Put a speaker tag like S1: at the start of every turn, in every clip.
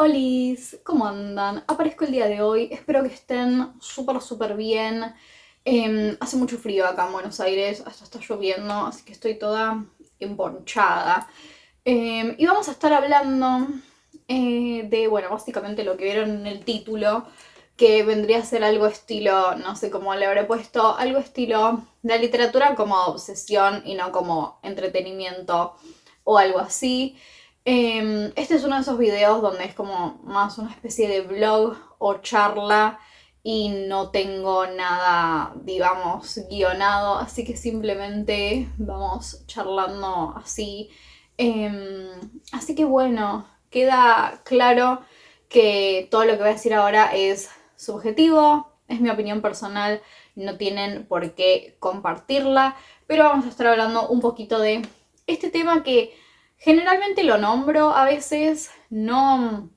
S1: Olis, ¿cómo andan? Aparezco el día de hoy, espero que estén súper bien. Hace mucho frío acá en Buenos Aires, hasta está lloviendo, así que estoy toda emponchada. Y vamos a estar hablando de, bueno, básicamente lo que vieron en el título, que vendría a ser algo estilo, no sé cómo le habré puesto, algo estilo la literatura como obsesión y no como entretenimiento o algo así. Este es uno de esos videos donde es como más una especie de blog o charla y no tengo nada, digamos, guionado, así que simplemente vamos charlando así. Así que bueno, queda claro que todo lo que voy a decir ahora es subjetivo, es mi opinión personal, no tienen por qué compartirla, pero vamos a estar hablando un poquito de este tema que generalmente lo nombro, a veces no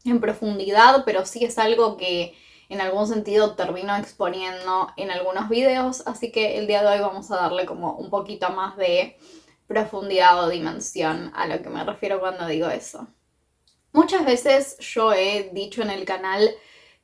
S1: en profundidad, pero sí es algo que en algún sentido termino exponiendo en algunos videos, así que el día de hoy vamos a darle como un poquito más de profundidad o dimensión a lo que me refiero cuando digo eso. Muchas veces yo he dicho en el canal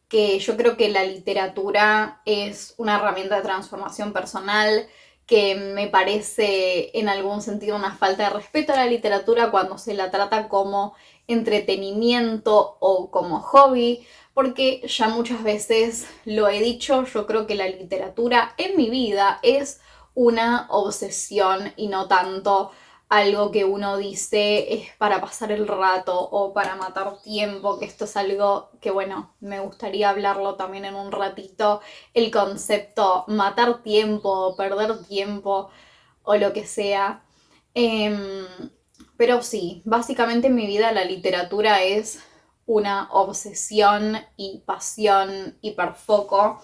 S1: que yo creo que la literatura es una herramienta de transformación personal, que me parece en algún sentido una falta de respeto a la literatura cuando se la trata como entretenimiento o como hobby, porque ya muchas veces lo he dicho, yo creo que la literatura en mi vida es una obsesión y no tanto algo que uno dice es para pasar el rato o para matar tiempo, que esto es algo que, bueno, me gustaría hablarlo también en un ratito, el concepto matar tiempo, perder tiempo o lo que sea. Em, pero sí, básicamente en mi vida la literatura es una obsesión y pasión, hiperfoco.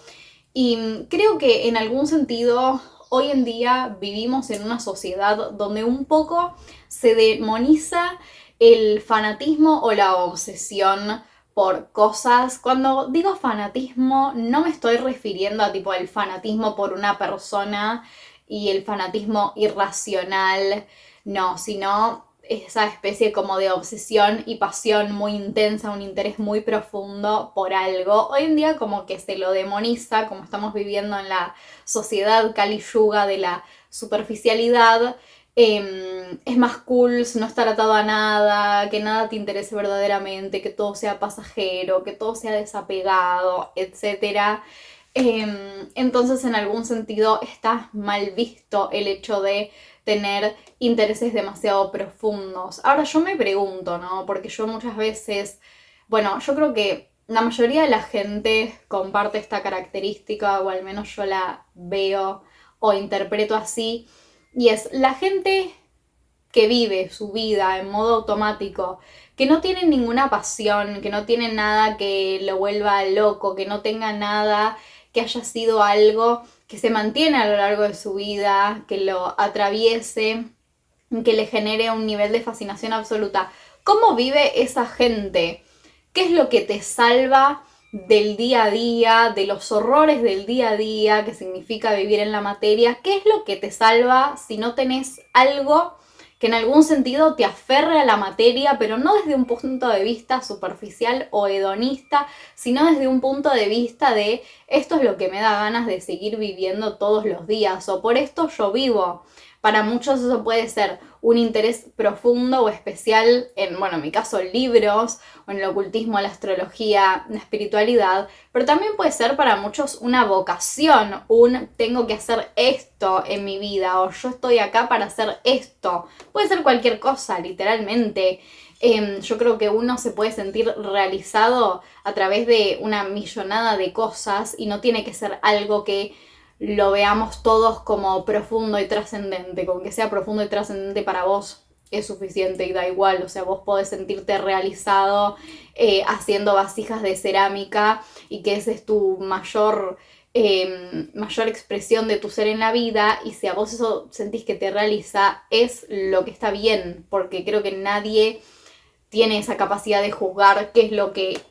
S1: Y creo que en algún sentido hoy en día vivimos en una sociedad donde un poco se demoniza el fanatismo o la obsesión por cosas. Cuando digo fanatismo no me estoy refiriendo a tipo el fanatismo por una persona y el fanatismo irracional, no, sino esa especie como de obsesión y pasión muy intensa, un interés muy profundo por algo. Hoy en día como que se lo demoniza, como estamos viviendo en la sociedad Kali Yuga de la superficialidad. Es más cool no estar atado a nada, que nada te interese verdaderamente, que todo sea pasajero, que todo sea desapegado, etc. Entonces en algún sentido está mal visto el hecho de tener intereses demasiado profundos. Ahora yo me pregunto, ¿no? Porque yo muchas veces, bueno, yo creo que la mayoría de la gente comparte esta característica, o al menos yo la veo o interpreto así, y es la gente que vive su vida en modo automático, que no tiene ninguna pasión, que no tiene nada que lo vuelva loco, que no tenga nada que haya sido algo que se mantiene a lo largo de su vida, que lo atraviese, que le genere un nivel de fascinación absoluta. ¿Cómo vive esa gente? ¿Qué es lo que te salva del día a día, de los horrores del día a día, que significa vivir en la materia? ¿Qué es lo que te salva si no tenés algo que en algún sentido te aferre a la materia, pero no desde un punto de vista superficial o hedonista, sino desde un punto de vista de esto es lo que me da ganas de seguir viviendo todos los días, o por esto yo vivo? Para muchos eso puede ser un interés profundo o especial en, bueno, en mi caso, libros, o en el ocultismo, la astrología, la espiritualidad, pero también puede ser para muchos una vocación, un tengo que hacer esto en mi vida, o yo estoy acá para hacer esto. Puede ser cualquier cosa, literalmente. Yo creo que uno se puede sentir realizado a través de una millonada de cosas y no tiene que ser algo que lo veamos todos como profundo y trascendente. Con que sea profundo y trascendente para vos es suficiente y da igual. O sea, vos podés sentirte realizado haciendo vasijas de cerámica y que ese es tu mayor expresión de tu ser en la vida, y si a vos eso sentís que te realiza, es lo que está bien, porque creo que nadie tiene esa capacidad de juzgar qué es lo que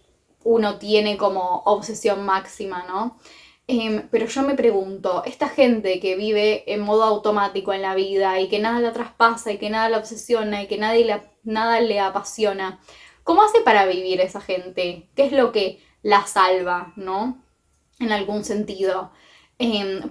S1: uno tiene como obsesión máxima, ¿no? Pero yo me pregunto, esta gente que vive en modo automático en la vida y que nada la traspasa y que nada la obsesiona y que nada le apasiona, ¿Cómo hace para vivir esa gente? ¿Qué es lo que la salva, no? En algún sentido.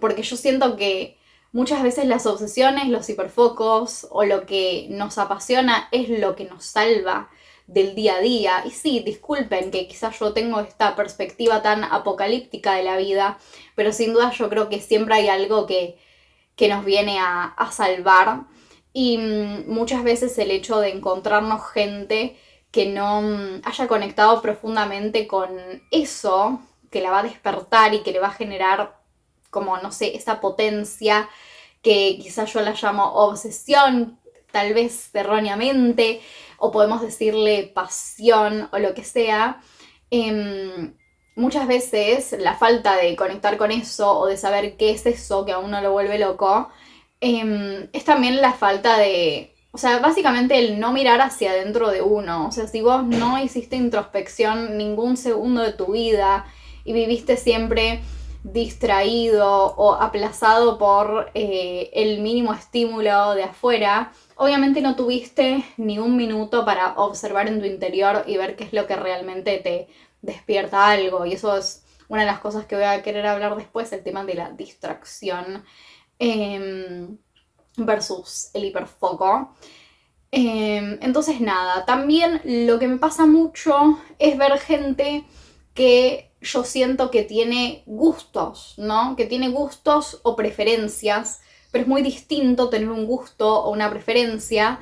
S1: Porque yo siento que muchas veces las obsesiones, los hiperfocos o lo que nos apasiona es lo que nos salva del día a día. Y sí, disculpen que quizás yo tengo esta perspectiva tan apocalíptica de la vida, pero sin duda yo creo que siempre hay algo que nos viene a salvar. Y muchas veces el hecho de encontrarnos gente que no haya conectado profundamente con eso, que la va a despertar y que le va a generar como, no sé, esa potencia que quizás yo la llamo obsesión, tal vez erróneamente, o podemos decirle pasión o lo que sea. Muchas veces la falta de conectar con eso o de saber qué es eso que a uno lo vuelve loco, es también la falta de, o sea, básicamente el no mirar hacia adentro de uno. O sea, si vos no hiciste introspección ningún segundo de tu vida y viviste siempre distraído o aplazado por el mínimo estímulo de afuera, obviamente no tuviste ni un minuto para observar en tu interior y ver qué es lo que realmente te despierta algo. Y eso es una de las cosas que voy a querer hablar después, el tema de la distracción versus el hiperfoco. Entonces nada, también lo que me pasa mucho es ver gente que yo siento que tiene gustos, ¿no? Que tiene gustos o preferencias, pero es muy distinto tener un gusto o una preferencia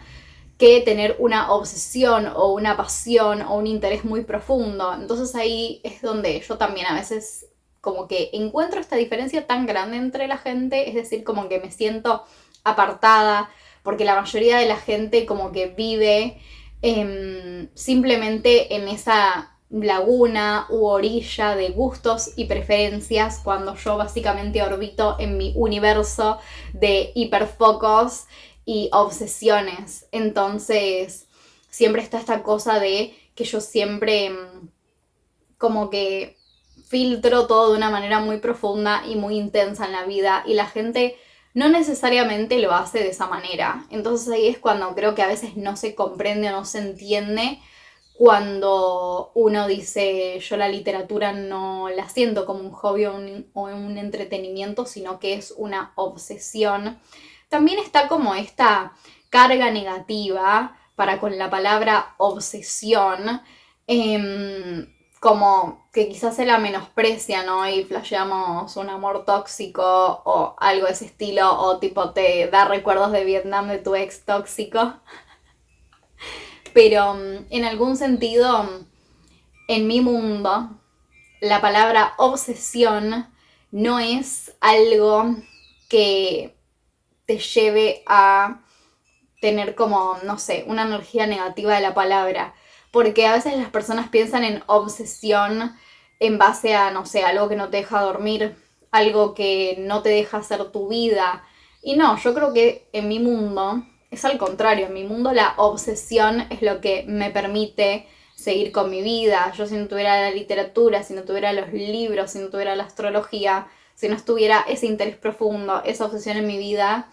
S1: que tener una obsesión o una pasión o un interés muy profundo. Entonces ahí es donde yo también a veces como que encuentro esta diferencia tan grande entre la gente, es decir, como que me siento apartada, porque la mayoría de la gente como que vive simplemente en esa laguna u orilla de gustos y preferencias, cuando yo básicamente orbito en mi universo de hiperfocos y obsesiones. Entonces siempre está esta cosa de que yo siempre como que filtro todo de una manera muy profunda y muy intensa en la vida, y la gente no necesariamente lo hace de esa manera. Entonces ahí es cuando creo que a veces no se comprende o no se entiende cuando uno dice yo la literatura no la siento como un hobby o un entretenimiento, sino que es una obsesión. También está como esta carga negativa para con la palabra obsesión, como que quizás se la menosprecia, ¿no? Y flasheamos un amor tóxico o algo de ese estilo, o tipo te da recuerdos de Vietnam de tu ex tóxico. Pero en algún sentido, en mi mundo, la palabra obsesión no es algo que te lleve a tener como, no sé, una energía negativa de la palabra. Porque a veces las personas piensan en obsesión en base a, no sé, algo que no te deja dormir, algo que no te deja hacer tu vida. Y no, yo creo que en mi mundo es al contrario. En mi mundo la obsesión es lo que me permite seguir con mi vida. Yo, si no tuviera la literatura, si no tuviera los libros, si no tuviera la astrología, si no estuviera ese interés profundo, esa obsesión en mi vida,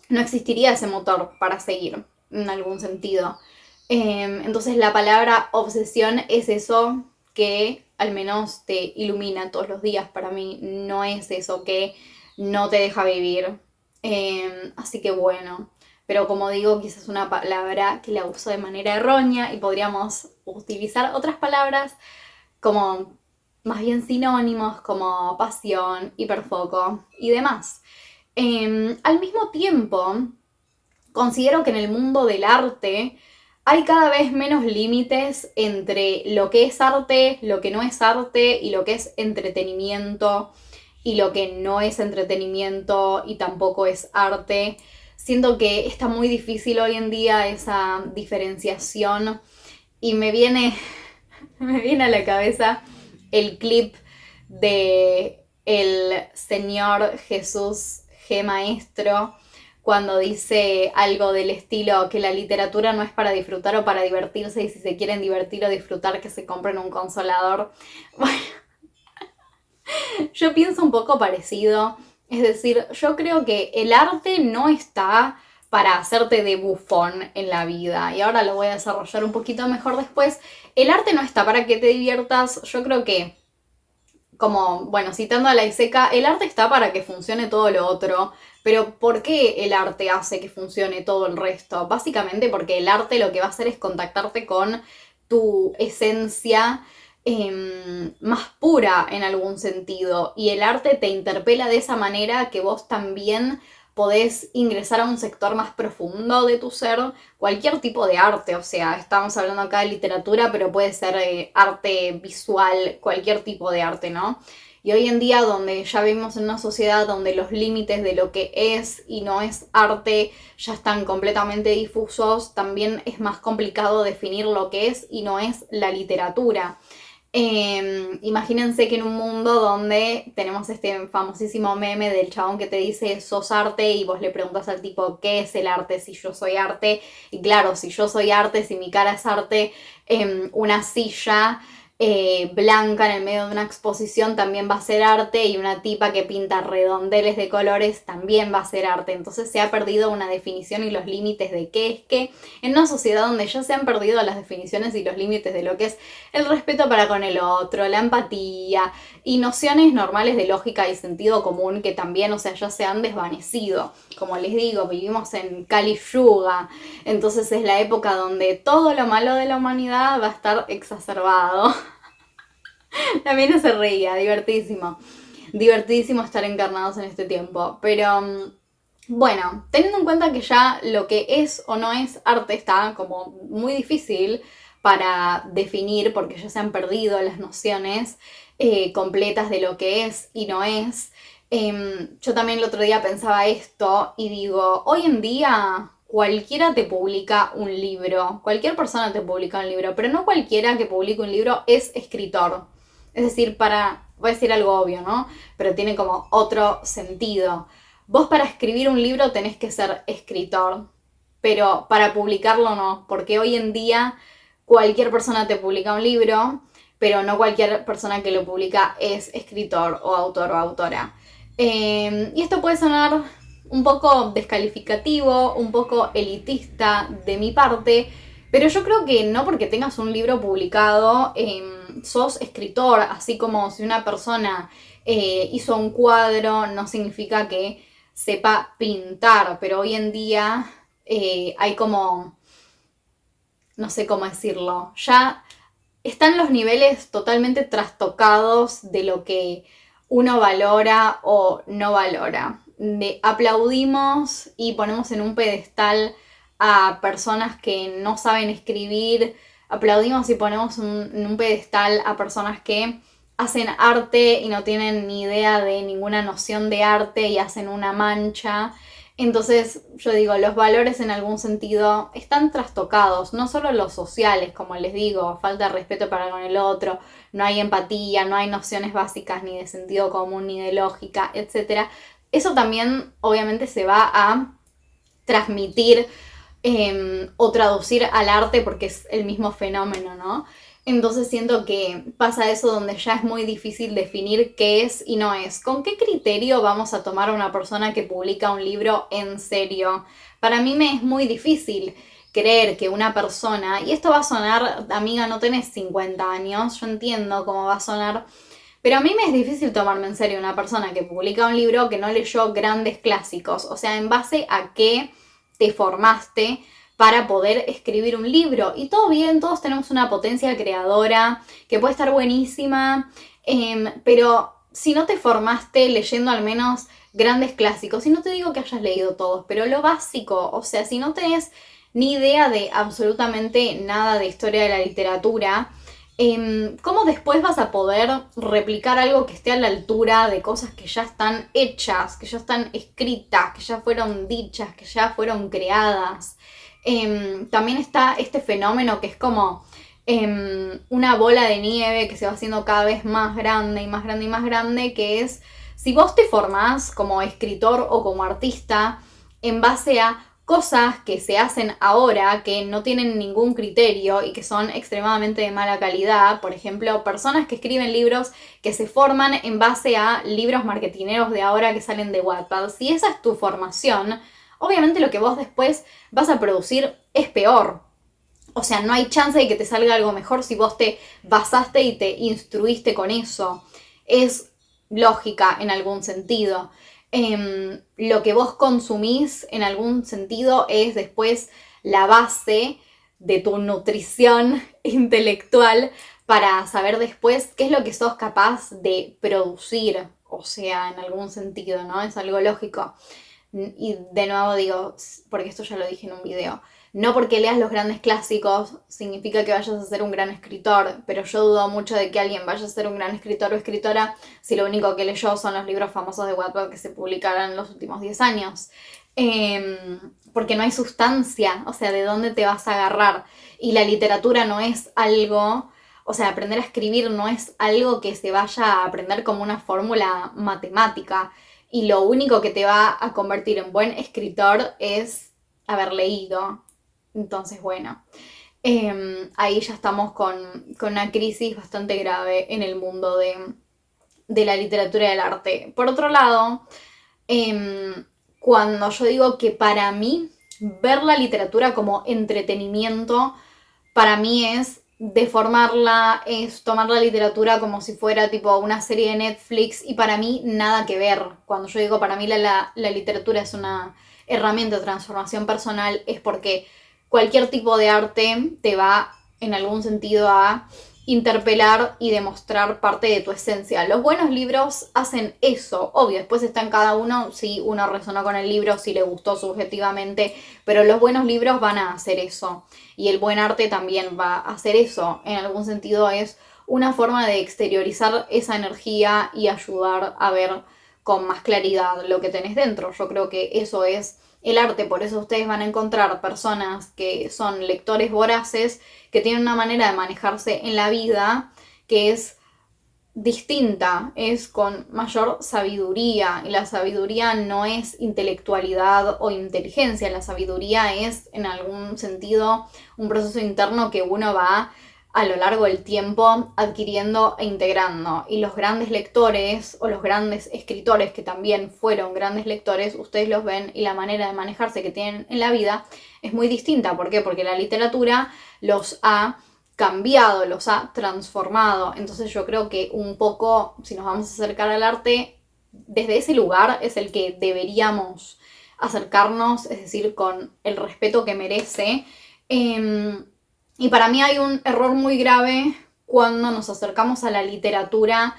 S1: no existiría ese motor para seguir, en algún sentido. Entonces la palabra obsesión es eso que al menos te ilumina todos los días. Para mí no es eso que no te deja vivir. Así que bueno, pero como digo, quizás es una palabra que la uso de manera errónea y podríamos utilizar otras palabras como más bien sinónimos, como pasión, hiperfoco y demás. Al mismo tiempo, considero que en el mundo del arte hay cada vez menos límites entre lo que es arte, lo que no es arte, y lo que es entretenimiento y lo que no es entretenimiento y tampoco es arte. Siento que está muy difícil hoy en día esa diferenciación, y me viene a la cabeza el clip de el señor Jesús G. Maestro, cuando dice algo del estilo que la literatura no es para disfrutar o para divertirse, y si se quieren divertir o disfrutar, que se compren un consolador. Bueno, yo pienso un poco parecido. Es decir, yo creo que el arte no está para hacerte de bufón en la vida. Y ahora lo voy a desarrollar un poquito mejor después. El arte no está para que te diviertas. Yo creo que, como, bueno, citando a la Iseca, el arte está para que funcione todo lo otro. Pero ¿por qué el arte hace que funcione todo el resto? Básicamente porque el arte lo que va a hacer es contactarte con tu esencia más pura en algún sentido. Y el arte te interpela de esa manera que vos también podés ingresar a un sector más profundo de tu ser, cualquier tipo de arte, o sea, estamos hablando acá de literatura, pero puede ser arte visual, cualquier tipo de arte, ¿no? Y hoy en día, donde ya vivimos en una sociedad donde los límites de lo que es y no es arte ya están completamente difusos, también es más complicado definir lo que es y no es la literatura. Imagínense que en un mundo donde tenemos este famosísimo meme del chabón que te dice sos arte y vos le preguntas al tipo ¿qué es el arte? Si yo soy arte. Y claro, si yo soy arte, si mi cara es arte, una silla blanca en el medio de una exposición también va a ser arte, y una tipa que pinta redondeles de colores también va a ser arte. Entonces se ha perdido una definición y los límites de qué es qué, en una sociedad donde ya se han perdido las definiciones y los límites de lo que es el respeto para con el otro, la empatía y nociones normales de lógica y sentido común que también, o sea, ya se han desvanecido. Como les digo, vivimos en Kali Yuga, entonces es la época donde todo lo malo de la humanidad va a estar exacerbado. También se reía, divertidísimo. Divertidísimo estar encarnados en este tiempo. Pero bueno, teniendo en cuenta que ya lo que es o no es arte está como muy difícil para definir, porque ya se han perdido las nociones completas de lo que es y no es. Yo también el otro día pensaba esto y digo, hoy en día cualquiera te publica un libro, cualquier persona te publica un libro, pero no cualquiera que publique un libro es escritor. Es decir, voy a decir algo obvio, ¿no? Pero tiene como otro sentido. Vos para escribir un libro tenés que ser escritor, pero para publicarlo no, porque hoy en día cualquier persona te publica un libro, pero no cualquier persona que lo publica es escritor o autor o autora. Y esto puede sonar un poco descalificativo, un poco elitista de mi parte, pero yo creo que no porque tengas un libro publicado sos escritor, así como si una persona hizo un cuadro no significa que sepa pintar, pero hoy en día hay como, no sé cómo decirlo, ya están los niveles totalmente trastocados de lo que uno valora o no valora. Aplaudimos y ponemos en un pedestal a personas que no saben escribir, aplaudimos y ponemos en un pedestal a personas que hacen arte y no tienen ni idea de ninguna noción de arte y hacen una mancha. Entonces, yo digo, los valores en algún sentido están trastocados, no solo los sociales, como les digo, falta de respeto para con el otro, no hay empatía, no hay nociones básicas ni de sentido común ni de lógica, etc. Eso también obviamente se va a transmitir o traducir al arte porque es el mismo fenómeno, ¿no? Entonces siento que pasa eso donde ya es muy difícil definir qué es y no es. ¿Con qué criterio vamos a tomar a una persona que publica un libro en serio? Para mí me es muy difícil creer que una persona, y esto va a sonar, amiga, no tenés 50 años, yo entiendo cómo va a sonar, pero a mí me es difícil tomarme en serio una persona que publica un libro que no leyó grandes clásicos. O sea, ¿en base a qué te formaste para poder escribir un libro? Y todo bien, todos tenemos una potencia creadora que puede estar buenísima, pero si no te formaste leyendo al menos grandes clásicos, y no te digo que hayas leído todos, pero lo básico, o sea, si no tenés ni idea de absolutamente nada de historia de la literatura, ¿cómo después vas a poder replicar algo que esté a la altura de cosas que ya están hechas, que ya están escritas, que ya fueron dichas, que ya fueron creadas? También está este fenómeno que es como una bola de nieve que se va haciendo cada vez más grande y más grande y más grande, que es si vos te formás como escritor o como artista en base a cosas que se hacen ahora que no tienen ningún criterio y que son extremadamente de mala calidad. Por ejemplo, personas que escriben libros que se forman en base a libros marketineros de ahora que salen de Wattpad. Si esa es tu formación, obviamente lo que vos después vas a producir es peor. O sea, no hay chance de que te salga algo mejor si vos te basaste y te instruiste con eso. Es lógica en algún sentido. Lo que vos consumís en algún sentido es después la base de tu nutrición intelectual para saber después qué es lo que sos capaz de producir. O sea, en algún sentido, ¿no? Es algo lógico. Y de nuevo digo, porque esto ya lo dije en un video, no porque leas los grandes clásicos significa que vayas a ser un gran escritor, pero yo dudo mucho de que alguien vaya a ser un gran escritor o escritora si lo único que leyó son los libros famosos de Wattpad que se publicaron en los últimos 10 años. Porque no hay sustancia, o sea, ¿de dónde te vas a agarrar? Y la literatura no es algo, o sea, aprender a escribir no es algo que se vaya a aprender como una fórmula matemática. Y lo único que te va a convertir en buen escritor es haber leído. Entonces, bueno, ahí ya estamos con una crisis bastante grave en el mundo de la literatura y del arte. Por otro lado, cuando yo digo que para mí ver la literatura como entretenimiento, para mí es deformarla, es tomar la literatura como si fuera tipo una serie de Netflix y para mí nada que ver. Cuando yo digo para mí la literatura es una herramienta de transformación personal es porque cualquier tipo de arte te va en algún sentido a interpelar y demostrar parte de tu esencia. Los buenos libros hacen eso, obvio, después está en cada uno si uno resonó con el libro, si le gustó subjetivamente, pero los buenos libros van a hacer eso y el buen arte también va a hacer eso. En algún sentido es una forma de exteriorizar esa energía y ayudar a ver con más claridad lo que tenés dentro. Yo creo que eso es el arte, por eso ustedes van a encontrar personas que son lectores voraces, que tienen una manera de manejarse en la vida que es distinta, es con mayor sabiduría, y la sabiduría no es intelectualidad o inteligencia, la sabiduría es en algún sentido un proceso interno que uno va a lo largo del tiempo adquiriendo e integrando. Y los grandes lectores o los grandes escritores que también fueron grandes lectores, ustedes los ven y la manera de manejarse que tienen en la vida es muy distinta. ¿Por qué? Porque la literatura los ha cambiado, los ha transformado. Entonces yo creo que un poco, si nos vamos a acercar al arte, desde ese lugar es el que deberíamos acercarnos, es decir, con el respeto que merece. Y para mí hay un error muy grave cuando nos acercamos a la literatura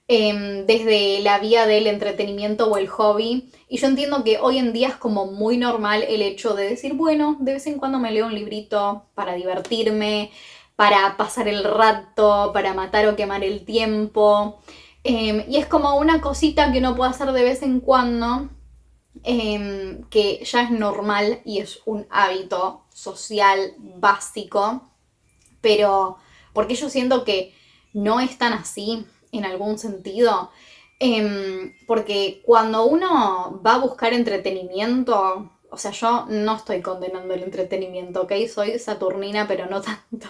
S1: desde la vía del entretenimiento o el hobby. Y yo entiendo que hoy en día es como muy normal el hecho de decir, bueno, de vez en cuando me leo un librito para divertirme, para pasar el rato, para matar o quemar el tiempo. Y es como una cosita que uno puede hacer de vez en cuando, que ya es normal y es un hábito social básico, pero porque yo siento que no es tan así en algún sentido. Porque cuando uno va a buscar entretenimiento, o sea, yo no estoy condenando el entretenimiento, ¿ok? Soy saturnina, pero no tanto.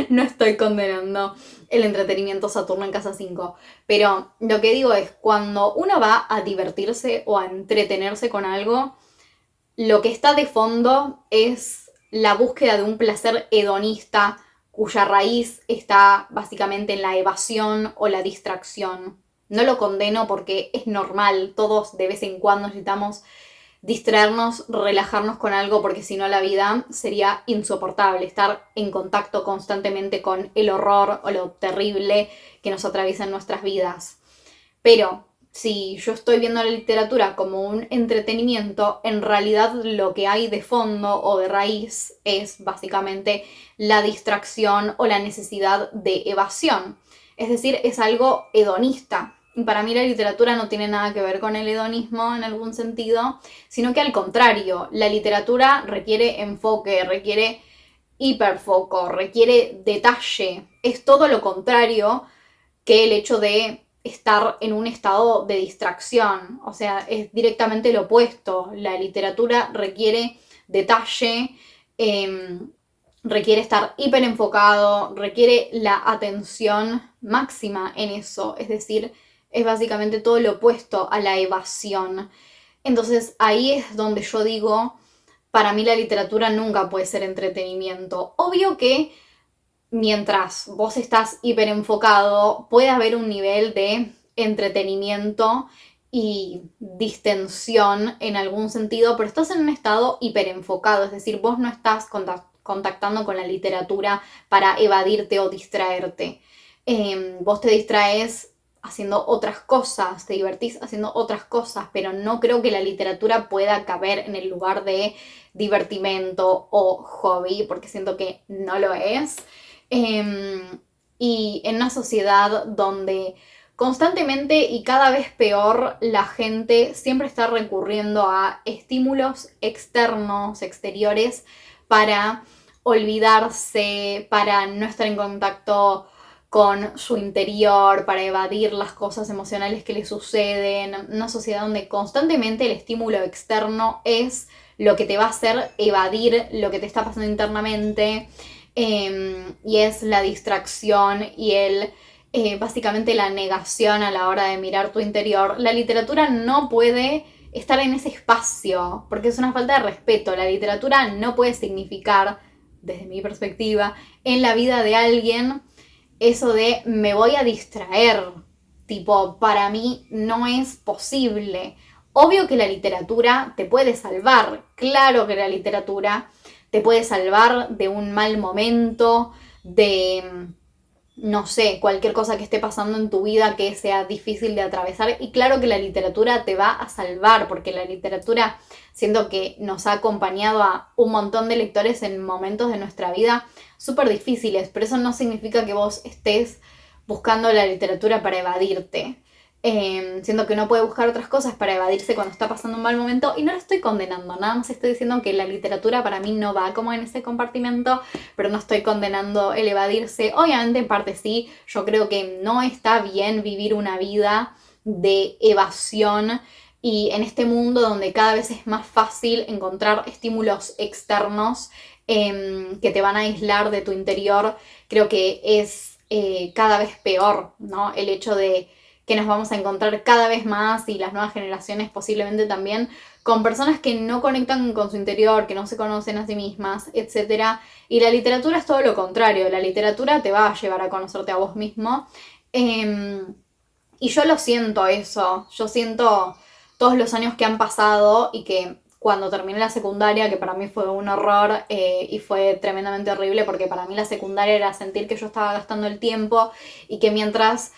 S1: No estoy condenando el entretenimiento Saturno en casa 5. Pero lo que digo es, cuando uno va a divertirse o a entretenerse con algo, lo que está de fondo es la búsqueda de un placer hedonista cuya raíz está básicamente en la evasión o la distracción. No lo condeno porque es normal, todos de vez en cuando necesitamos distraernos, relajarnos con algo, porque si no la vida sería insoportable, estar en contacto constantemente con el horror o lo terrible que nos atraviesa en nuestras vidas. Pero si yo estoy viendo la literatura como un entretenimiento, en realidad lo que hay de fondo o de raíz es básicamente la distracción o la necesidad de evasión. Es decir, es algo hedonista. Y para mí la literatura no tiene nada que ver con el hedonismo en algún sentido, sino que al contrario, la literatura requiere enfoque, requiere hiperfoco, requiere detalle. Es todo lo contrario que el hecho de estar en un estado de distracción. O sea, es directamente lo opuesto. La literatura requiere detalle, requiere estar hiper enfocado, requiere la atención máxima en eso. Es decir, es básicamente todo lo opuesto a la evasión. Entonces ahí es donde yo digo, para mí la literatura nunca puede ser entretenimiento. Obvio que mientras vos estás hiper enfocado, puede haber un nivel de entretenimiento y distensión en algún sentido, pero estás en un estado hiper enfocado, es decir, vos no estás contactando con la literatura para evadirte o distraerte. Vos te distraes haciendo otras cosas, te divertís haciendo otras cosas, pero no creo que la literatura pueda caber en el lugar de divertimento o hobby, porque siento que no lo es. Y en una sociedad donde constantemente y cada vez peor la gente siempre está recurriendo a estímulos externos, exteriores, para olvidarse, para no estar en contacto con su interior, para evadir las cosas emocionales que le suceden. Una sociedad donde constantemente el estímulo externo es lo que te va a hacer evadir lo que te está pasando internamente. Y es la distracción y básicamente la negación a la hora de mirar tu interior. La literatura no puede estar en ese espacio porque es una falta de respeto. La literatura no puede significar, desde mi perspectiva, en la vida de alguien eso de me voy a distraer. Tipo, para mí no es posible. Obvio que la literatura te puede salvar. Claro que la literatura te puede salvar de un mal momento, de, no sé, cualquier cosa que esté pasando en tu vida que sea difícil de atravesar. Y claro que la literatura te va a salvar, porque la literatura siento que nos ha acompañado a un montón de lectores en momentos de nuestra vida súper difíciles, pero eso no significa que vos estés buscando la literatura para evadirte. Siento que uno puede buscar otras cosas para evadirse cuando está pasando un mal momento y no lo estoy condenando, nada más estoy diciendo que la literatura para mí no va como en ese compartimento, pero no estoy condenando el evadirse. Obviamente en parte sí, yo creo que no está bien vivir una vida de evasión y en este mundo donde cada vez es más fácil encontrar estímulos externos que te van a aislar de tu interior, creo que es cada vez peor, ¿no? El hecho de que nos vamos a encontrar cada vez más y las nuevas generaciones posiblemente también con personas que no conectan con su interior, que no se conocen a sí mismas, etc. Y la literatura es todo lo contrario, la literatura te va a llevar a conocerte a vos mismo. Y yo lo siento eso, yo siento todos los años que han pasado y que cuando terminé la secundaria, que para mí fue un horror y fue tremendamente horrible porque para mí la secundaria era sentir que yo estaba gastando el tiempo y que mientras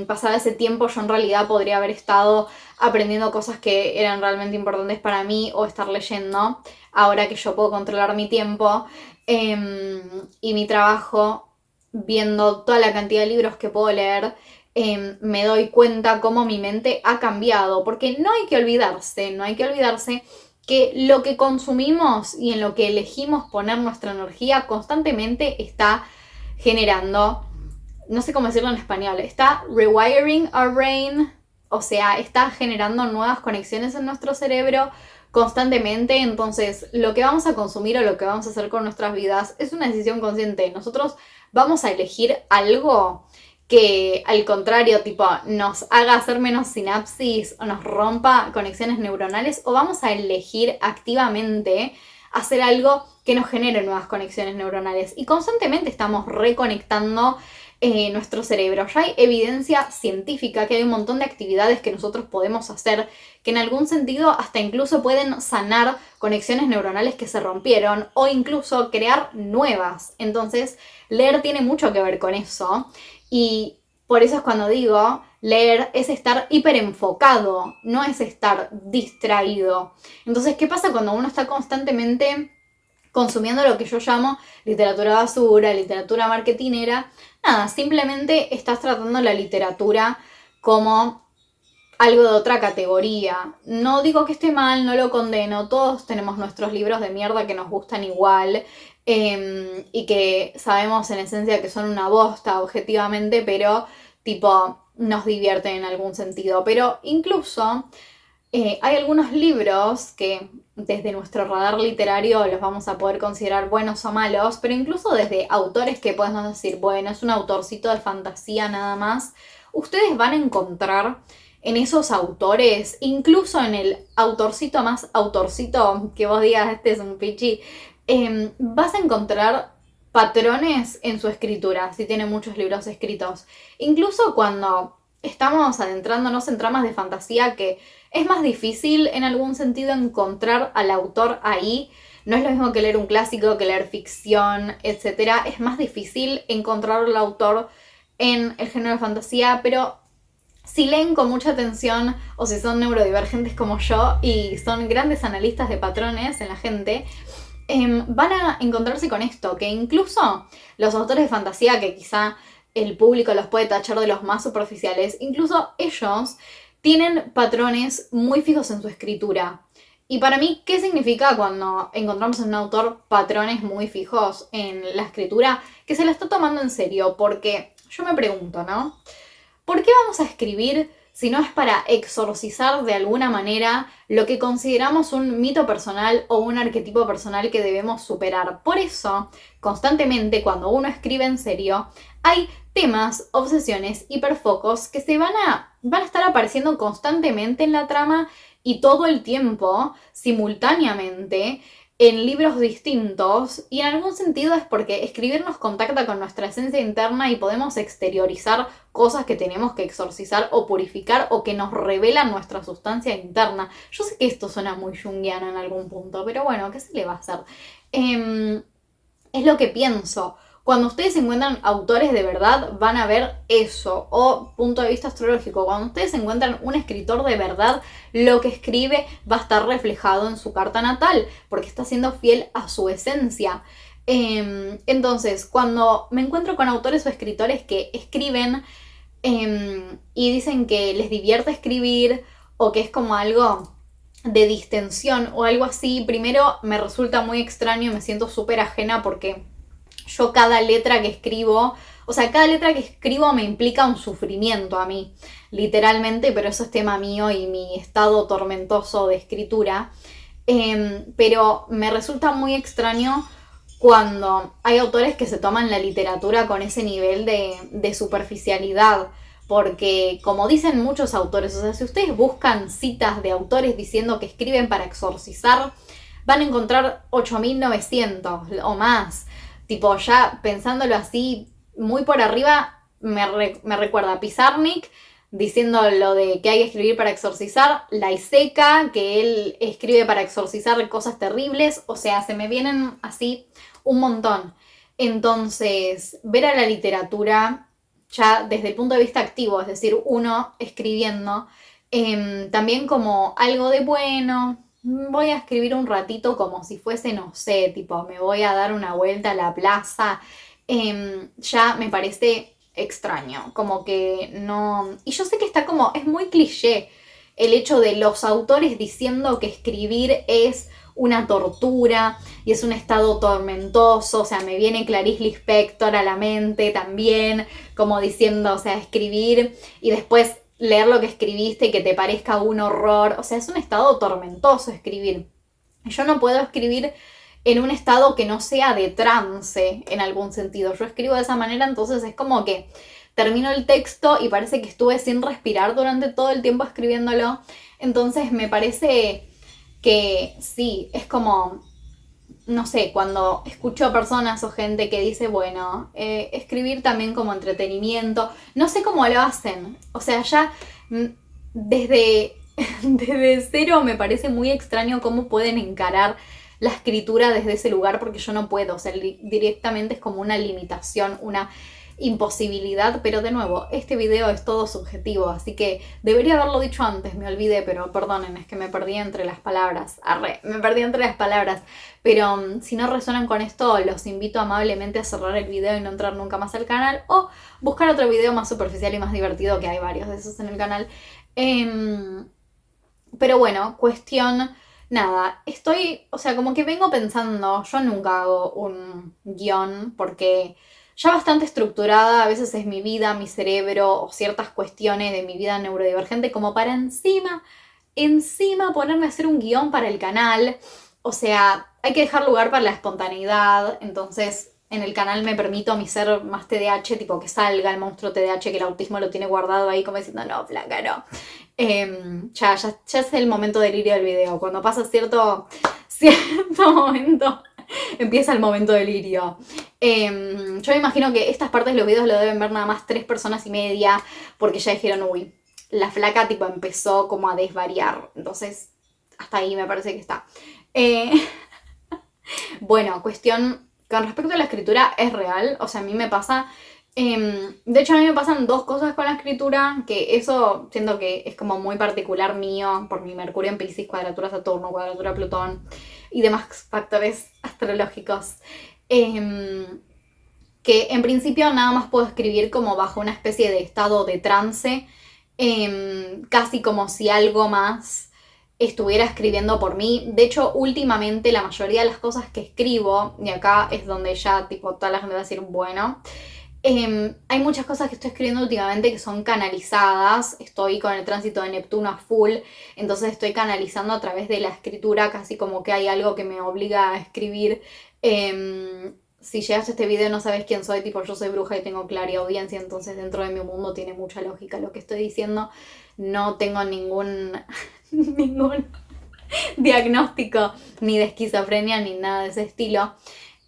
S1: pasaba ese tiempo yo en realidad podría haber estado aprendiendo cosas que eran realmente importantes para mí o estar leyendo, ahora que yo puedo controlar mi tiempo y mi trabajo, viendo toda la cantidad de libros que puedo leer, me doy cuenta cómo mi mente ha cambiado, porque no hay que olvidarse que lo que consumimos y en lo que elegimos poner nuestra energía constantemente está generando, no sé cómo decirlo en español, está rewiring our brain, o sea, está generando nuevas conexiones en nuestro cerebro constantemente. Entonces lo que vamos a consumir o lo que vamos a hacer con nuestras vidas es una decisión consciente. Nosotros vamos a elegir algo que al contrario, tipo, nos haga hacer menos sinapsis o nos rompa conexiones neuronales, o vamos a elegir activamente hacer algo que nos genere nuevas conexiones neuronales. Y constantemente estamos reconectando nuestro cerebro. Ya hay evidencia científica que hay un montón de actividades que nosotros podemos hacer que en algún sentido hasta incluso pueden sanar conexiones neuronales que se rompieron o incluso crear nuevas. Entonces, leer tiene mucho que ver con eso. Y por eso es cuando digo, leer es estar hiper enfocado, no es estar distraído. Entonces, ¿qué pasa cuando uno está constantemente consumiendo lo que yo llamo literatura basura, literatura marketinera? Nada, simplemente estás tratando la literatura como algo de otra categoría. No digo que esté mal, no lo condeno, todos tenemos nuestros libros de mierda que nos gustan igual y que sabemos en esencia que son una bosta objetivamente, pero tipo nos divierten en algún sentido. Pero incluso hay algunos libros que desde nuestro radar literario los vamos a poder considerar buenos o malos, pero incluso desde autores que podemos decir, bueno, es un autorcito de fantasía nada más, ustedes van a encontrar en esos autores, incluso en el autorcito más autorcito, que vos digas, este es un pichi, vas a encontrar patrones en su escritura, si tiene muchos libros escritos. Incluso cuando estamos adentrándonos en tramas de fantasía, que es más difícil en algún sentido encontrar al autor ahí. No es lo mismo que leer un clásico, que leer ficción, etc. Es más difícil encontrar al autor en el género de fantasía, pero si leen con mucha atención o si son neurodivergentes como yo y son grandes analistas de patrones en la gente, van a encontrarse con esto, que incluso los autores de fantasía, que quizá el público los puede tachar de los más superficiales, incluso ellos tienen patrones muy fijos en su escritura. Y para mí, ¿qué significa cuando encontramos en un autor patrones muy fijos en la escritura? Que se la está tomando en serio, porque yo me pregunto, ¿no? ¿Por qué vamos a escribir si no es para exorcizar de alguna manera lo que consideramos un mito personal o un arquetipo personal que debemos superar? Por eso, constantemente, cuando uno escribe en serio, hay temas, obsesiones, hiperfocos que van a estar apareciendo constantemente en la trama y todo el tiempo, simultáneamente, en libros distintos, y en algún sentido es porque escribir nos contacta con nuestra esencia interna y podemos exteriorizar cosas que tenemos que exorcizar o purificar o que nos revelan nuestra sustancia interna. Yo sé que esto suena muy junguiano en algún punto, pero bueno, ¿qué se le va a hacer? Es lo que pienso. Cuando ustedes encuentran autores de verdad, van a ver eso. O punto de vista astrológico, cuando ustedes encuentran un escritor de verdad, lo que escribe va a estar reflejado en su carta natal, porque está siendo fiel a su esencia. Entonces, cuando me encuentro con autores o escritores que escriben y dicen que les divierte escribir o que es como algo de distensión o algo así, primero me resulta muy extraño y me siento súper ajena porque yo cada letra que escribo, o sea, cada letra que escribo me implica un sufrimiento a mí, literalmente, pero eso es tema mío y mi estado tormentoso de escritura. Pero me resulta muy extraño cuando hay autores que se toman la literatura con ese nivel de superficialidad. Porque, como dicen muchos autores, o sea, si ustedes buscan citas de autores diciendo que escriben para exorcizar, van a encontrar 8900 o más. Tipo, ya pensándolo así, muy por arriba, me recuerda a Pizarnik diciendo lo de que hay que escribir para exorcizar, Laiseca, que él escribe para exorcizar cosas terribles, o sea, se me vienen así un montón. Entonces, ver a la literatura ya desde el punto de vista activo, es decir, uno escribiendo, también como algo de bueno. Voy a escribir un ratito como si fuese, no sé, tipo, me voy a dar una vuelta a la plaza. Ya me parece extraño, como que no... Y yo sé que está como, es muy cliché el hecho de los autores diciendo que escribir es una tortura y es un estado tormentoso, o sea, me viene Clarice Lispector a la mente también, como diciendo, o sea, escribir y después leer lo que escribiste y que te parezca un horror, o sea, es un estado tormentoso escribir. Yo no puedo escribir en un estado que no sea de trance en algún sentido. Yo escribo de esa manera, entonces es como que termino el texto y parece que estuve sin respirar durante todo el tiempo escribiéndolo. Entonces me parece que sí, es como, no sé, cuando escucho a personas o gente que dice, bueno, escribir también como entretenimiento, no sé cómo lo hacen. O sea, ya desde, desde cero me parece muy extraño cómo pueden encarar la escritura desde ese lugar, porque yo no puedo, o sea, directamente es como una limitación, una imposibilidad, pero de nuevo, este video es todo subjetivo, así que debería haberlo dicho antes, me olvidé, pero perdonen, es que me perdí entre las palabras, me perdí entre las palabras, pero si no resuenan con esto, los invito amablemente a cerrar el video y no entrar nunca más al canal, o buscar otro video más superficial y más divertido, que hay varios de esos en el canal. Pero bueno, cuestión... Nada, o sea, como que vengo pensando, yo nunca hago un guión porque ya bastante estructurada a veces es mi vida, mi cerebro o ciertas cuestiones de mi vida neurodivergente como para encima ponerme a hacer un guión para el canal. O sea, hay que dejar lugar para la espontaneidad, entonces en el canal me permito a mi ser más TDAH, tipo que salga el monstruo TDAH, que el autismo lo tiene guardado ahí como diciendo, no, flaca, no. Ya es el momento delirio del video. Cuando pasa cierto momento, empieza el momento delirio. Yo me imagino que estas partes de los videos lo deben ver nada más 3 personas y media, porque ya dijeron, uy, la flaca tipo empezó como a desvariar. Entonces, hasta ahí me parece que está. Bueno, cuestión, con respecto a la escritura es real, o sea, a mí me pasa, de hecho a mí me pasan 2 cosas con la escritura, que eso siento que es como muy particular mío, por mi Mercurio en Piscis, cuadratura Saturno, cuadratura Plutón y demás factores astrológicos, que en principio nada más puedo escribir como bajo una especie de estado de trance, casi como si algo más estuviera escribiendo por mí. De hecho, últimamente la mayoría de las cosas que escribo, y acá es donde ya tipo toda la gente va a decir, bueno, hay muchas cosas que estoy escribiendo últimamente que son canalizadas. Estoy con el tránsito de Neptuno a full, entonces estoy canalizando a través de la escritura, casi como que hay algo que me obliga a escribir. Si llegaste a este video y no sabes quién soy, tipo yo soy bruja y tengo clariaudiencia, entonces dentro de mi mundo tiene mucha lógica lo que estoy diciendo. No tengo ningún diagnóstico ni de esquizofrenia ni nada de ese estilo.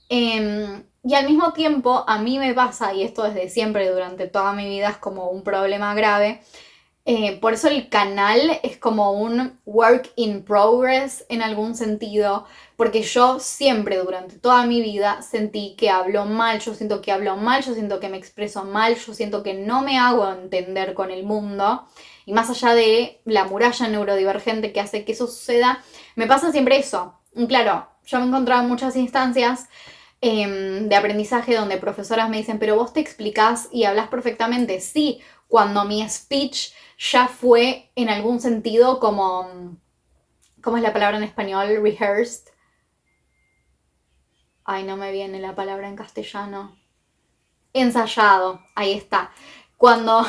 S1: Y al mismo tiempo a mí me pasa, y esto desde siempre, durante toda mi vida es como un problema grave, por eso el canal es como un work in progress en algún sentido, porque yo siempre durante toda mi vida sentí que hablo mal, yo siento que hablo mal, yo siento que me expreso mal, yo siento que no me hago entender con el mundo, y más allá de la muralla neurodivergente que hace que eso suceda, me pasa siempre eso. Y claro, yo me he encontrado en muchas instancias de aprendizaje donde profesoras me dicen, pero vos te explicás y hablas perfectamente. Sí, cuando mi speech ya fue en algún sentido como, ¿cómo es la palabra en español? Rehearsed. Ay, no me viene la palabra en castellano. Ensayado, ahí está. Cuando...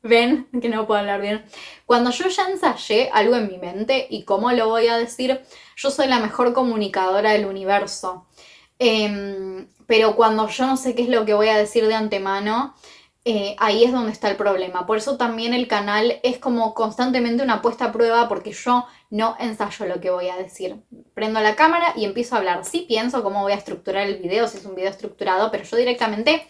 S1: ¿Ven? Que no puedo hablar bien. Cuando yo ya ensayé algo en mi mente y cómo lo voy a decir, yo soy la mejor comunicadora del universo. Pero cuando yo no sé qué es lo que voy a decir de antemano, ahí es donde está el problema. Por eso también el canal es como constantemente una puesta a prueba, porque yo no ensayo lo que voy a decir. Prendo la cámara y empiezo a hablar. Sí pienso cómo voy a estructurar el video, si es un video estructurado, pero yo directamente...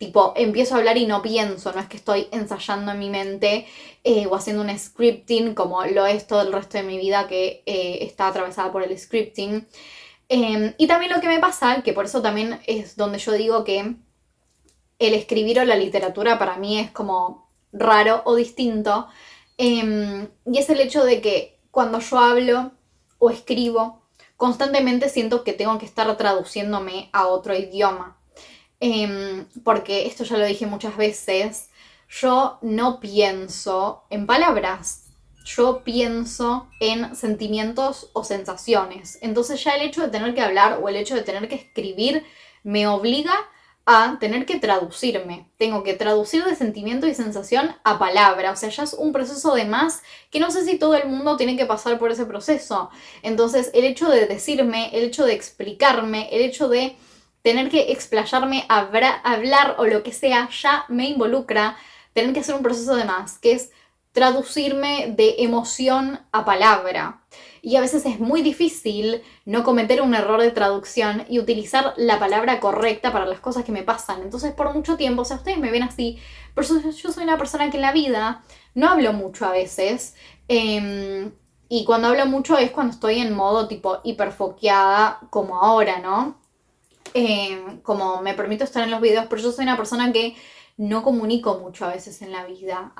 S1: tipo, empiezo a hablar y no pienso, no es que estoy ensayando en mi mente o haciendo un scripting como lo es todo el resto de mi vida que está atravesada por el scripting. Y también lo que me pasa, que por eso también es donde yo digo que el escribir o la literatura para mí es como raro o distinto, y es el hecho de que cuando yo hablo o escribo, constantemente siento que tengo que estar traduciéndome a otro idioma. Porque esto ya lo dije muchas veces, yo no pienso en palabras, yo pienso en sentimientos o sensaciones. Entonces ya el hecho de tener que hablar o el hecho de tener que escribir me obliga a tener que traducirme. Tengo que traducir de sentimiento y sensación a palabra. O sea, ya es un proceso de más que no sé si todo el mundo tiene que pasar por ese proceso. Entonces el hecho de decirme, el hecho de explicarme, el hecho de tener que explayarme, hablar o lo que sea, ya me involucra tener que hacer un proceso de más, que es traducirme de emoción a palabra. Y a veces es muy difícil no cometer un error de traducción y utilizar la palabra correcta para las cosas que me pasan. Entonces por mucho tiempo, o sea, ustedes me ven así, pero yo soy una persona que en la vida no hablo mucho a veces. Y cuando hablo mucho es cuando estoy en modo tipo hiperfoqueada, como ahora, ¿no? Como me permito estar en los videos, pero yo soy una persona que no comunico mucho a veces en la vida,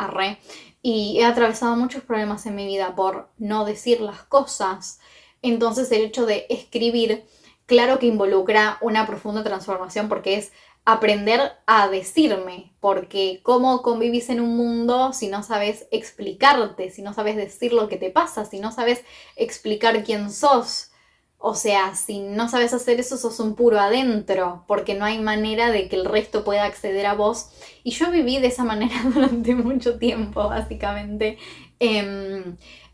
S1: y he atravesado muchos problemas en mi vida por no decir las cosas. Entonces el hecho de escribir, claro que involucra una profunda transformación, porque es aprender a decirme, porque cómo convivís en un mundo si no sabes explicarte, si no sabes decir lo que te pasa, si no sabes explicar quién sos. O sea, si no sabes hacer eso, sos un puro adentro, porque no hay manera de que el resto pueda acceder a vos. Y yo viví de esa manera durante mucho tiempo, básicamente.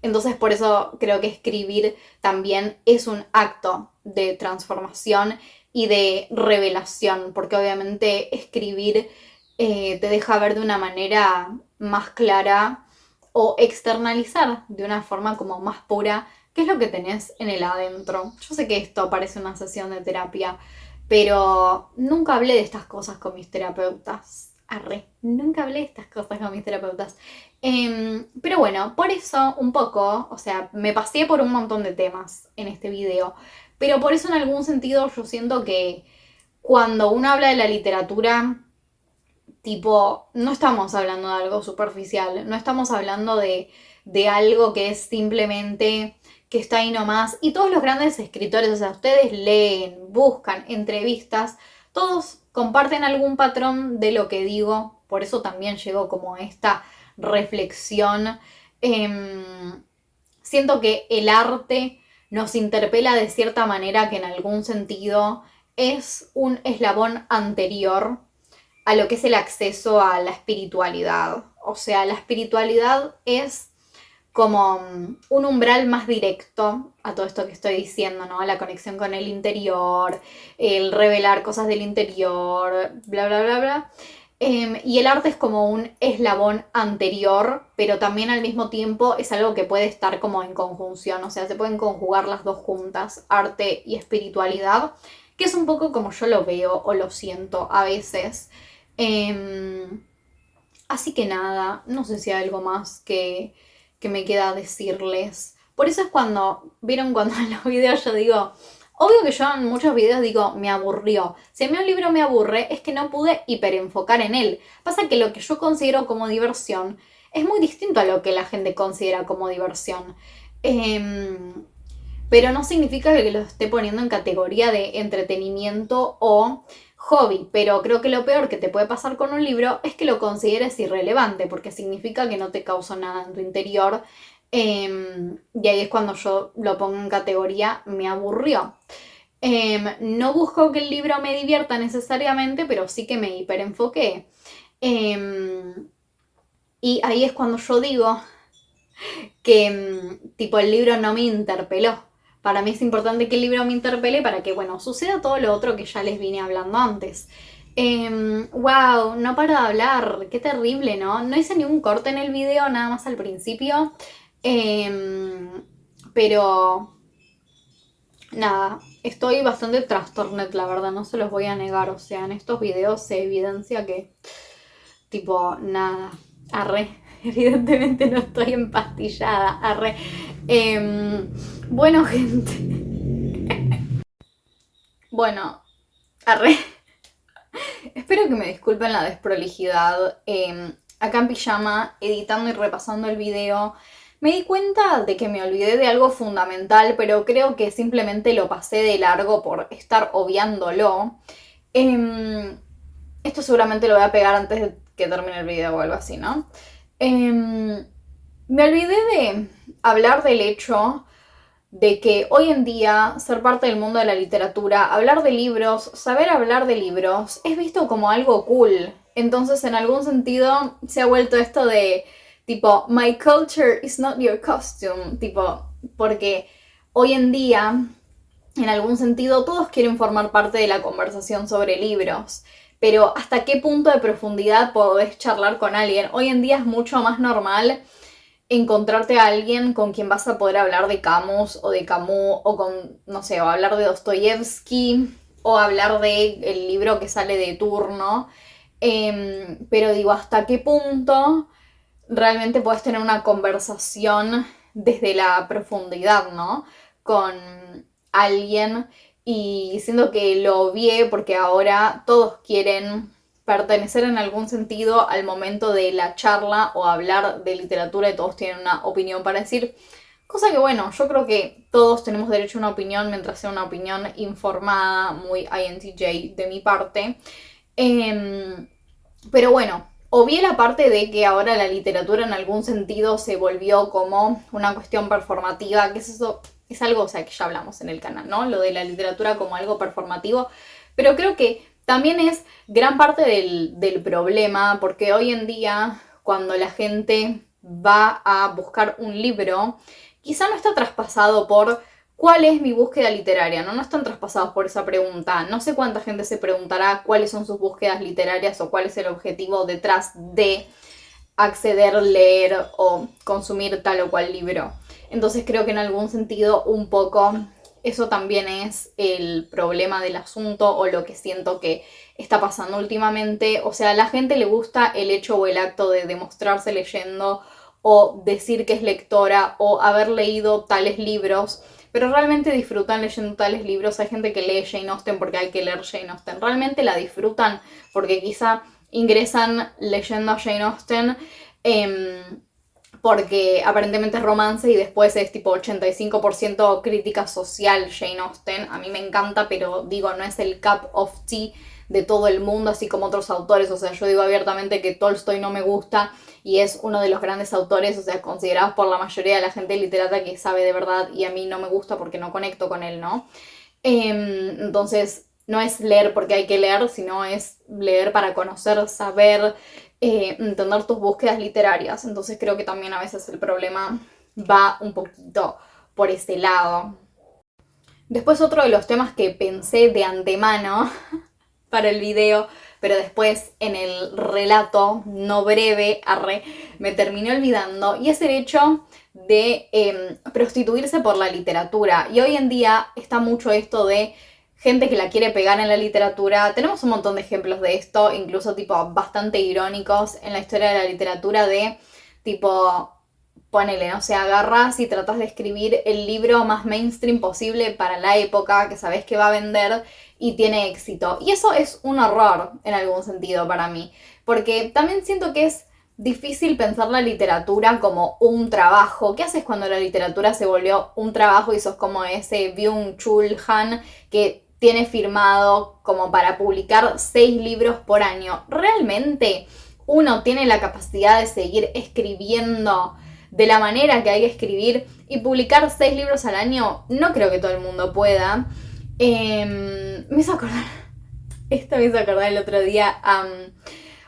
S1: Entonces, por eso creo que escribir también es un acto de transformación y de revelación, porque obviamente escribir te deja ver de una manera más clara o externalizar de una forma como más pura qué es lo que tenés en el adentro. Yo sé que esto parece una sesión de terapia, pero nunca hablé de estas cosas con mis terapeutas. Arre, nunca hablé de estas cosas con mis terapeutas. Pero bueno, por eso un poco, o sea, me pasé por un montón de temas en este video, pero por eso en algún sentido yo siento que cuando uno habla de la literatura, tipo, no estamos hablando de algo superficial, no estamos hablando de algo que es simplemente que está ahí nomás. Y todos los grandes escritores, o sea, ustedes leen, buscan entrevistas, todos comparten algún patrón de lo que digo, por eso también llegó como a esta reflexión. Siento que el arte nos interpela de cierta manera que en algún sentido es un eslabón anterior a lo que es el acceso a la espiritualidad. O sea, la espiritualidad es como un umbral más directo a todo esto que estoy diciendo, ¿no? La conexión con el interior, el revelar cosas del interior, bla, bla, bla, bla. Y el arte es como un eslabón anterior, pero también al mismo tiempo es algo que puede estar como en conjunción, o sea, se pueden conjugar las dos juntas, arte y espiritualidad, que es un poco como yo lo veo o lo siento a veces. Así que nada, no sé si hay algo más que me queda decirles. Por eso es cuando, ¿vieron cuando en los videos yo digo? Obvio que yo en muchos videos digo, me aburrió. Si a mí un libro me aburre, es que no pude hiperenfocar en él. Pasa que lo que yo considero como diversión es muy distinto a lo que la gente considera como diversión. Pero no significa que lo esté poniendo en categoría de entretenimiento o hobby, pero creo que lo peor que te puede pasar con un libro es que lo consideres irrelevante, porque significa que no te causó nada en tu interior. Y ahí es cuando yo lo pongo en categoría me aburrió. No busco que el libro me divierta necesariamente, pero sí que me hiperenfoqué. Y ahí es cuando yo digo que tipo el libro no me interpeló. Para mí es importante que el libro me interpele para que, bueno, suceda todo lo otro que ya les vine hablando antes. Wow, no paro de hablar, qué terrible, ¿no? No hice ni un corte en el video, nada más al principio. Pero nada, estoy bastante trastornada, la verdad, no se los voy a negar. O sea, en estos videos se evidencia que, tipo, nada, arre. Evidentemente no estoy empastillada, arre. Bueno, gente. Bueno, arre. Espero que me disculpen la desprolijidad. Acá en pijama, editando y repasando el video, me di cuenta de que me olvidé de algo fundamental, pero creo que simplemente lo pasé de largo por estar obviándolo. Esto seguramente lo voy a pegar antes de que termine el video o algo así, ¿no? Me olvidé de hablar del hecho de que hoy en día ser parte del mundo de la literatura, hablar de libros, saber hablar de libros, es visto como algo cool. Entonces, en algún sentido, se ha vuelto esto de tipo, my culture is not your costume, tipo, porque hoy en día, en algún sentido, todos quieren formar parte de la conversación sobre libros. Pero ¿hasta qué punto de profundidad podés charlar con alguien? Hoy en día es mucho más normal encontrarte a alguien con quien vas a poder hablar de Camus o de Camus o con, no sé, o hablar de Dostoyevsky o hablar de el libro que sale de turno. Pero digo, ¿hasta qué punto realmente puedes tener una conversación desde la profundidad, ¿no? Con alguien y siento que lo obvié porque ahora todos quieren pertenecer en algún sentido al momento de la charla o hablar de literatura y todos tienen una opinión para decir. Cosa que bueno, yo creo que todos tenemos derecho a una opinión mientras sea una opinión informada, muy INTJ de mi parte. Pero bueno, obvié la parte de que ahora la literatura en algún sentido se volvió como una cuestión performativa, que es eso, es algo, o sea, que ya hablamos en el canal, ¿no? Lo de la literatura como algo performativo, pero creo que también es gran parte del problema, porque hoy en día, cuando la gente va a buscar un libro, quizá no está traspasado por ¿cuál es mi búsqueda literaria? No están traspasados por esa pregunta. No sé cuánta gente se preguntará cuáles son sus búsquedas literarias o cuál es el objetivo detrás de acceder, leer o consumir tal o cual libro. Entonces creo que en algún sentido un poco eso también es el problema del asunto o lo que siento que está pasando últimamente. O sea, a la gente le gusta el hecho o el acto de demostrarse leyendo o decir que es lectora o haber leído tales libros, pero realmente disfrutan leyendo tales libros. Hay gente que lee Jane Austen porque hay que leer Jane Austen. Realmente la disfrutan porque quizá ingresan leyendo a Jane Austen porque aparentemente es romance y después es tipo 85% crítica social Jane Austen. A mí me encanta, pero digo, no es el cup of tea de todo el mundo, así como otros autores. O sea, yo digo abiertamente que Tolstoy no me gusta y es uno de los grandes autores, o sea, considerados por la mayoría de la gente literata que sabe de verdad, y a mí no me gusta porque no conecto con él, ¿no? Entonces, no es leer porque hay que leer, sino es leer para conocer, saber, entender tus búsquedas literarias. Entonces creo que también a veces el problema va un poquito por ese lado. Después otro de los temas que pensé de antemano para el video, pero después en el relato no breve, me terminé olvidando, y es el hecho de prostituirse por la literatura. Y hoy en día está mucho esto de gente que la quiere pegar en la literatura. Tenemos un montón de ejemplos de esto, incluso tipo bastante irónicos en la historia de la literatura, de tipo, ponele, no sé, agarras y tratas de escribir el libro más mainstream posible para la época, que sabes que va a vender y tiene éxito. Y eso es un horror en algún sentido para mmí, porque también siento que es difícil pensar la literatura como un trabajo. ¿Qué haces cuando la literatura se volvió un trabajo y sos como ese Byung-Chul Han que tiene firmado como para publicar 6 libros por año? ¿Realmente uno tiene la capacidad de seguir escribiendo de la manera que hay que escribir y publicar 6 libros al año? No creo que todo el mundo pueda. Me hizo acordar, esto me hizo acordar el otro día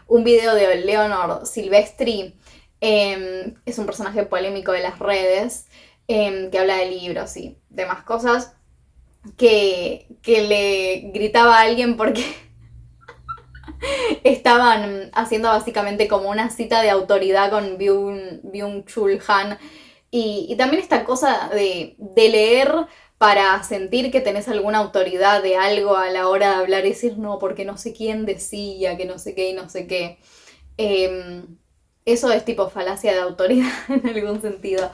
S1: un video de Leonor Silvestri. Es un personaje polémico de las redes, que habla de libros y demás cosas, que le gritaba a alguien porque estaban haciendo básicamente como una cita de autoridad con Byung-Chul Han. Y también esta cosa de leer para sentir que tenés alguna autoridad de algo a la hora de hablar y decir no, porque no sé quién decía, que no sé qué y no sé qué. Eso es tipo falacia de autoridad en algún sentido.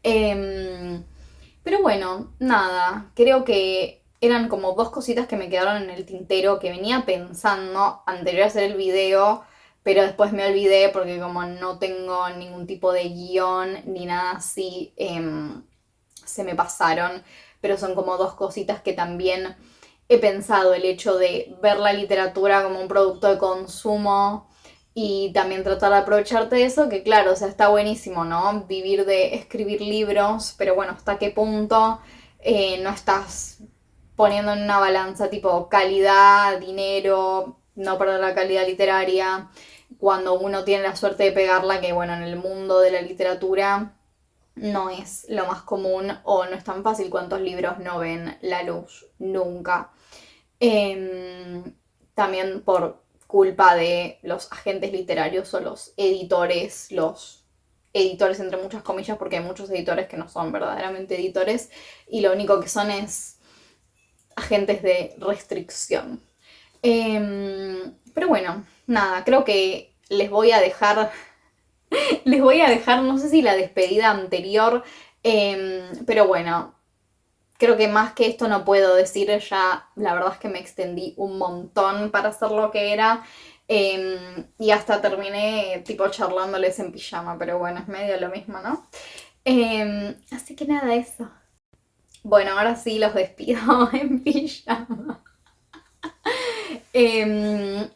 S1: Pero bueno, nada, creo que eran como 2 cositas que me quedaron en el tintero que venía pensando anterior a hacer el video, pero después me olvidé porque como no tengo ningún tipo de guión ni nada así, se me pasaron. Pero son como 2 cositas que también he pensado, el hecho de ver la literatura como un producto de consumo y también tratar de aprovecharte de eso, que claro, o sea, está buenísimo, ¿no? Vivir de escribir libros, pero bueno, ¿hasta qué punto no estás poniendo en una balanza tipo calidad, dinero, no perder la calidad literaria, cuando uno tiene la suerte de pegarla, que bueno, en el mundo de la literatura no es lo más común o no es tan fácil? ¿Cuántos libros no ven la luz nunca? También por culpa de los agentes literarios o los editores entre muchas comillas, porque hay muchos editores que no son verdaderamente editores y lo único que son es agentes de restricción. Pero bueno, nada, creo que les voy a dejar, no sé si la despedida anterior, pero bueno, creo que más que esto no puedo decir. Ya la verdad es que me extendí un montón para hacer lo que era. Y hasta terminé tipo charlándoles en pijama, pero bueno, es medio lo mismo, ¿no? Así que nada, eso. Bueno, ahora sí los despido en pijama.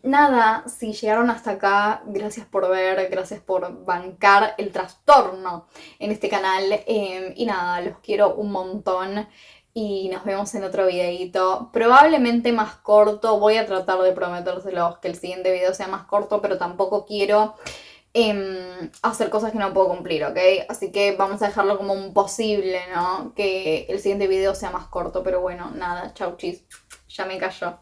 S1: Nada, si llegaron hasta acá, gracias por ver, gracias por bancar el trastorno en este canal. Y nada, los quiero un montón y nos vemos en otro videito. Probablemente más corto, voy a tratar de prometérselos que el siguiente video sea más corto, pero tampoco quiero hacer cosas que no puedo cumplir, ¿ok? Así que vamos a dejarlo como un posible, ¿no? Que el siguiente video sea más corto, pero bueno, nada, chau chis, ya me cayó.